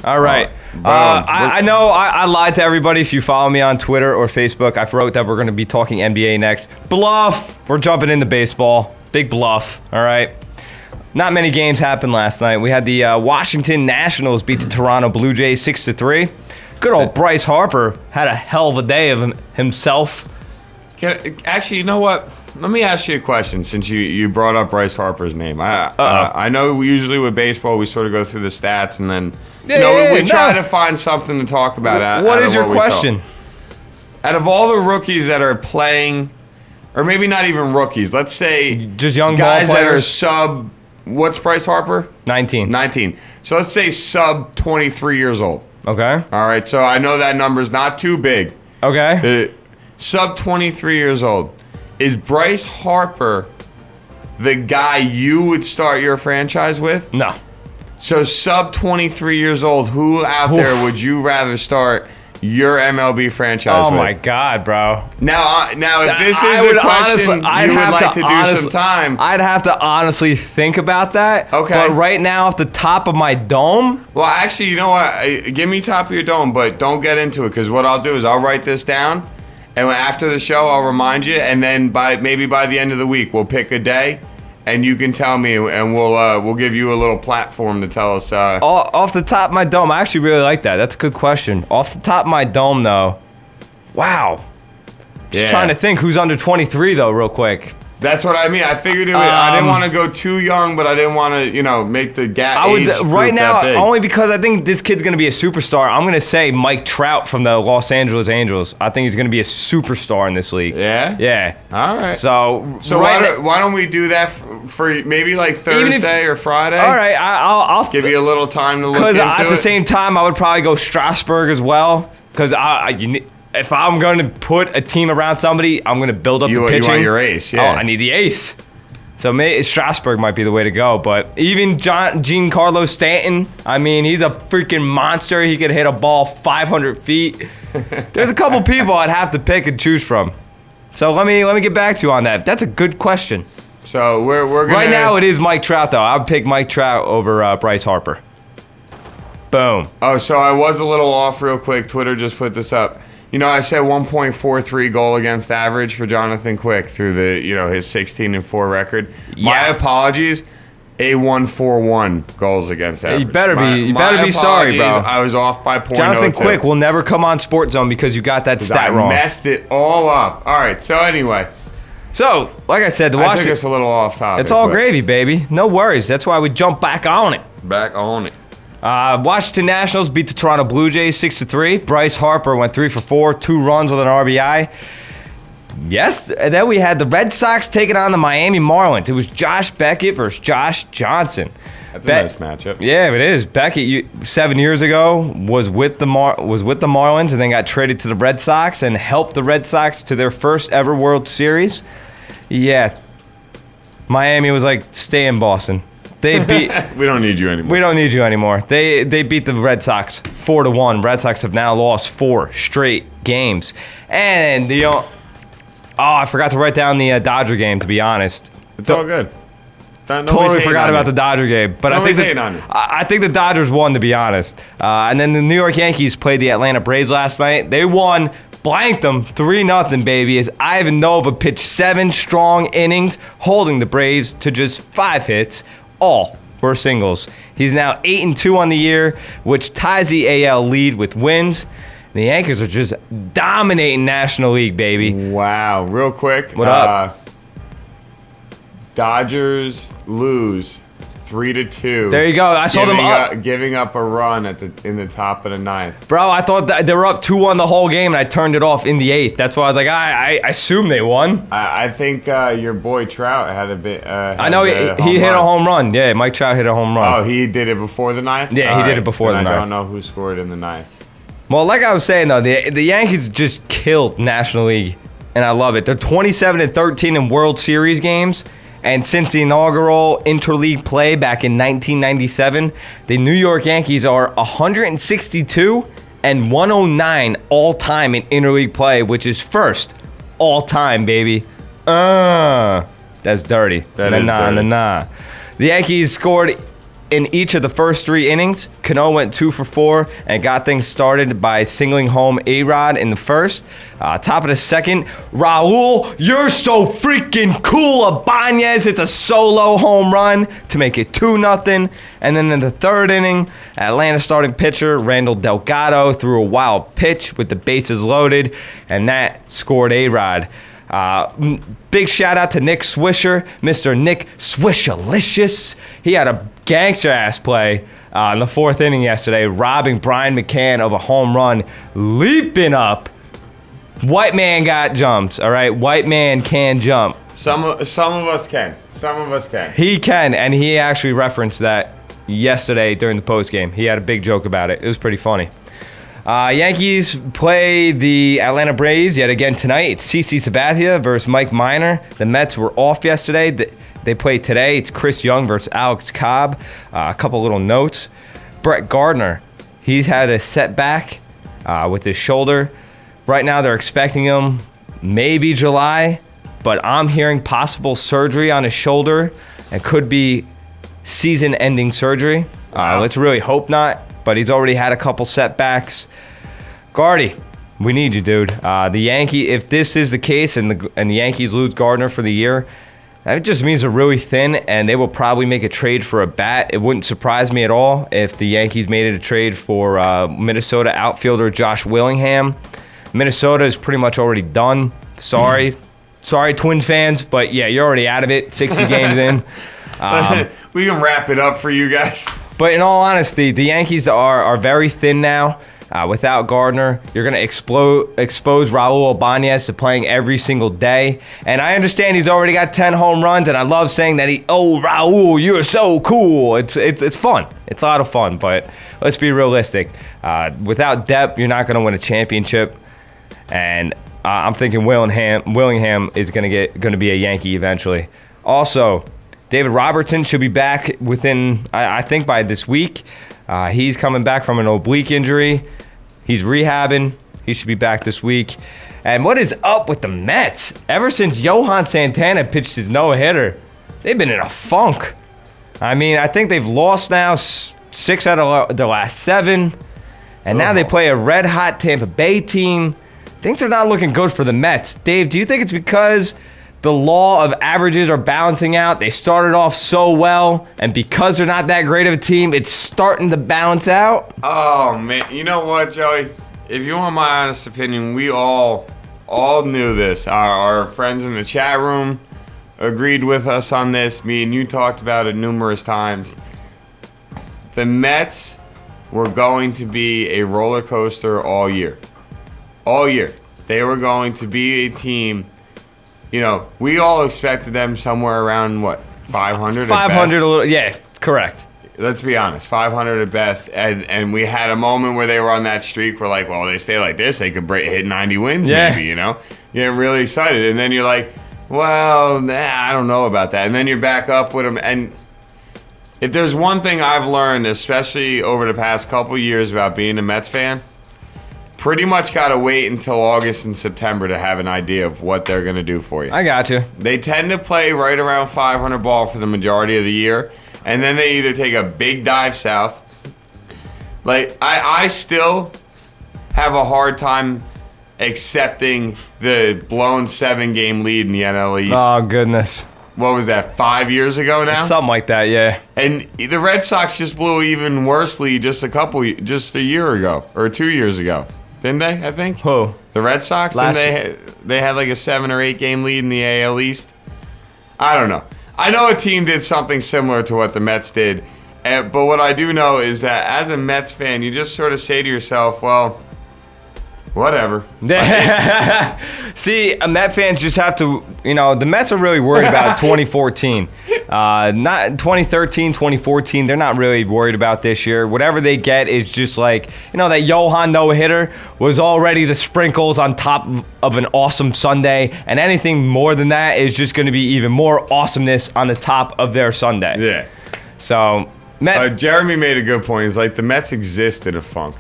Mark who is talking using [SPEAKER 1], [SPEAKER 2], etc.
[SPEAKER 1] All right. I know I lied to everybody. If you follow me on Twitter or Facebook, I wrote that we're going to be talking NBA next. Bluff. We're jumping into baseball. Big bluff. All right. Not many games happened last night. We had the Washington Nationals beat the Toronto Blue Jays 6-3. Good old Bryce Harper had a hell of a day of himself.
[SPEAKER 2] Actually, you know what? Let me ask you a question since you brought up Bryce Harper's name. I know usually with baseball we sort of go through the stats and then we try to find something to talk about.
[SPEAKER 1] What is your question?
[SPEAKER 2] Out of all the rookies that are playing, or maybe not even rookies, let's say
[SPEAKER 1] just young
[SPEAKER 2] guys
[SPEAKER 1] ball
[SPEAKER 2] that
[SPEAKER 1] players.
[SPEAKER 2] are sub. What's Bryce Harper?
[SPEAKER 1] 19.
[SPEAKER 2] 19. So let's say sub 23 years old.
[SPEAKER 1] Okay.
[SPEAKER 2] All right. So I know that number's not too big.
[SPEAKER 1] Okay.
[SPEAKER 2] Sub 23 years old. Is Bryce Harper the guy you would start your franchise with?
[SPEAKER 1] No.
[SPEAKER 2] So sub 23 years old, who out there would you rather start your MLB franchise with?
[SPEAKER 1] Oh my God, bro.
[SPEAKER 2] Now if this is a question you would like to do some time.
[SPEAKER 1] I'd have to honestly think about that.
[SPEAKER 2] Okay.
[SPEAKER 1] But right now, off the top of my dome.
[SPEAKER 2] Well, actually, you know what? Give me top of your dome, but don't get into it, because what I'll do is I'll write this down, and after the show, I'll remind you, and then maybe by the end of the week, we'll pick a day, and you can tell me, and we'll give you a little platform to tell us.
[SPEAKER 1] Off the top of my dome, I actually really like that. That's a good question. Off the top of my dome, though, wow. Just trying to think who's under 23, though, real quick.
[SPEAKER 2] That's what I mean. I figured I didn't want to go too young, but I didn't want to, make the gap.
[SPEAKER 1] Right now, only because I think this kid's going to be a superstar. I'm going to say Mike Trout from the Los Angeles Angels. I think he's going to be a superstar in this league.
[SPEAKER 2] Yeah?
[SPEAKER 1] Yeah.
[SPEAKER 2] All right.
[SPEAKER 1] So
[SPEAKER 2] why don't we do that for maybe like Thursday or Friday?
[SPEAKER 1] All right. I'll
[SPEAKER 2] give you a little time to look into it.
[SPEAKER 1] Because at the same time, I would probably go Strasburg as well. Because if I'm going to put a team around somebody, I'm going to build up the pitching.
[SPEAKER 2] You want your ace, yeah.
[SPEAKER 1] Oh, I need the ace. So maybe Strasburg might be the way to go. But even Giancarlo Stanton, I mean, he's a freaking monster. He could hit a ball 500 feet. There's a couple people I'd have to pick and choose from. So let me get back to you on that. That's a good question.
[SPEAKER 2] So we're gonna...
[SPEAKER 1] Right now it is Mike Trout, though. I would pick Mike Trout over Bryce Harper. Boom.
[SPEAKER 2] Oh, so I was a little off real quick. Twitter just put this up. I said 1.43 goal against average for Jonathan Quick through the, his 16-4 record. Yeah. My apologies. A 141 goals against average.
[SPEAKER 1] You better be sorry, bro.
[SPEAKER 2] I was off by 0.02.
[SPEAKER 1] Jonathan Quick will never come on Sports Zone because you got that stat wrong.
[SPEAKER 2] I messed it all up. All right. So anyway.
[SPEAKER 1] So, like I said,
[SPEAKER 2] I took us a little off topic.
[SPEAKER 1] It's all gravy, baby. No worries. That's why we jump back on it.
[SPEAKER 2] Back on it.
[SPEAKER 1] Washington Nationals beat the Toronto Blue Jays 6-3. Bryce Harper went 3 for 4, 2 runs with an RBI. Yes, and then we had the Red Sox taking on the Miami Marlins. It was Josh Beckett versus Josh Johnson.
[SPEAKER 2] That's a nice matchup.
[SPEAKER 1] Yeah, it is. Beckett 7 years ago was with the Marlins and then got traded to the Red Sox and helped the Red Sox to their first ever World Series. Yeah, Miami was like, stay in Boston. They beat.
[SPEAKER 2] We don't need you anymore.
[SPEAKER 1] We don't need you anymore. They beat the Red Sox 4-1. Red Sox have now lost 4 straight games. And I forgot to write down the Dodger game. To be honest,
[SPEAKER 2] it's all good.
[SPEAKER 1] Totally forgot about the Dodger game. But I think the Dodgers won. To be honest, and then the New York Yankees played the Atlanta Braves last night. They won. Blanked them 3-0, baby, as Ivan Nova pitched 7 strong innings, holding the Braves to just 5 hits. All were singles. He's now 8-2 on the year, which ties the AL lead with wins. The Yankees are just dominating National League, baby.
[SPEAKER 2] Wow. Real quick.
[SPEAKER 1] What up?
[SPEAKER 2] Dodgers lose 3-2.
[SPEAKER 1] There you go. I saw them
[SPEAKER 2] giving up a run in the top of the 9th.
[SPEAKER 1] Bro, I thought that they were up 2-1 the whole game, and I turned it off in the 8th. That's why I was like, I assume they won.
[SPEAKER 2] I think your boy Trout had a bit.
[SPEAKER 1] I know he hit a home run. Yeah, Mike Trout hit a home run.
[SPEAKER 2] Oh, he did it before the 9th?
[SPEAKER 1] Yeah, he did it before the 9th.
[SPEAKER 2] I don't know who scored in the 9th.
[SPEAKER 1] Well, like I was saying, though, the Yankees just killed National League, and I love it. They're 27-13 in World Series games. And since the inaugural interleague play back in 1997, the New York Yankees are 162-109 all-time in interleague play, which is first all-time, baby. That's dirty.
[SPEAKER 2] That is dirty.
[SPEAKER 1] The Yankees scored in each of the first 3 innings. Cano went 2 for 4 and got things started by singling home A-Rod in the first. Top of the second, Raul, you're so freaking cool. Ibanez hits a solo home run to make it 2-0. And then in the third inning, Atlanta starting pitcher Randall Delgado threw a wild pitch with the bases loaded, and that scored A-Rod. Big shout out to Nick Swisher, Mr. Nick Swishalicious. He had a gangster ass play in the 4th inning yesterday, robbing Brian McCann of a home run, leaping up. White man got jumps, all right? White man can jump.
[SPEAKER 2] Some of us can. Some of us can.
[SPEAKER 1] He can, and he actually referenced that yesterday during the postgame. He had a big joke about it. It was pretty funny. Yankees play the Atlanta Braves yet again tonight. It's CC Sabathia versus Mike Minor. The Mets were off yesterday. They play today. It's Chris Young versus Alex Cobb. A couple little notes. Brett Gardner, he's had a setback with his shoulder. Right now they're expecting him maybe July, but I'm hearing possible surgery on his shoulder and could be season-ending surgery. Let's really hope not, but he's already had a couple setbacks. Gardy, we need you, dude. If this is the case and the Yankees lose Gardner for the year, that just means they're really thin, and they will probably make a trade for a bat. It wouldn't surprise me at all if the Yankees made it a trade for Minnesota outfielder Josh Willingham. Minnesota is pretty much already done. Sorry, Twins fans, but yeah, you're already out of it. 60 games in.
[SPEAKER 2] We can wrap it up for you guys.
[SPEAKER 1] But in all honesty, the Yankees are very thin now. Without Gardner, you're going to expose Raul Ibanez to playing every single day. And I understand he's already got 10 home runs, and I love saying that Raul, you're so cool. It's fun. It's a lot of fun, but let's be realistic. Without depth, you're not going to win a championship. And I'm thinking Willingham is going to be a Yankee eventually. Also, David Robertson should be back within, I think, by this week. He's coming back from an oblique injury. He's rehabbing. He should be back this week. And what is up with the Mets? Ever since Johan Santana pitched his no-hitter, they've been in a funk. I mean, I think they've lost now 6 out of the last 7. And now they play a red-hot Tampa Bay team. Things are not looking good for the Mets. Dave, do you think it's because the law of averages are balancing out? They started off so well, and because they're not that great of a team, it's starting to balance out?
[SPEAKER 2] Oh, man. You know what, Joey? If you want my honest opinion, we all knew this. Our friends in the chat room agreed with us on this. Me and you talked about it numerous times. The Mets were going to be a roller coaster all year. All year. They were going to be a team. You know, we all expected them somewhere around, what, 500
[SPEAKER 1] 500 a little, yeah, correct.
[SPEAKER 2] Let's be honest, 500 at best. And we had a moment where they were on that streak where, like, well, they stay like this, they could hit 90 wins maybe, you know? You get really excited. And then you're like, well, I don't know about that. And then you're back up with them. And if there's one thing I've learned, especially over the past couple years about being a Mets fan, pretty much got to wait until August and September to have an idea of what they're going to do for you.
[SPEAKER 1] I got you.
[SPEAKER 2] They tend to play right around 500 ball for the majority of the year, and then they either take a big dive south. Like, I still have a hard time accepting the blown 7-game lead in the NL East.
[SPEAKER 1] Oh, goodness.
[SPEAKER 2] What was that, 5 years ago now?
[SPEAKER 1] Something like that, yeah.
[SPEAKER 2] And the Red Sox just blew an even worse lead just a year ago, or 2 years ago. Didn't they, I think?
[SPEAKER 1] Who?
[SPEAKER 2] The Red Sox? They had like a 7 or 8 game lead in the AL East? I don't know. I know a team did something similar to what the Mets did. But what I do know is that as a Mets fan, you just sort of say to yourself, well, whatever.
[SPEAKER 1] See, Met fans just have to, the Mets are really worried about 2014. Not 2013, 2014, they're not really worried about this year. Whatever they get is just like, that Johan no-hitter was already the sprinkles on top of an awesome Sunday, and anything more than that is just going to be even more awesomeness on the top of their Sunday.
[SPEAKER 2] Yeah.
[SPEAKER 1] So,
[SPEAKER 2] Jeremy made a good point. He's like, the Mets exist in a funk.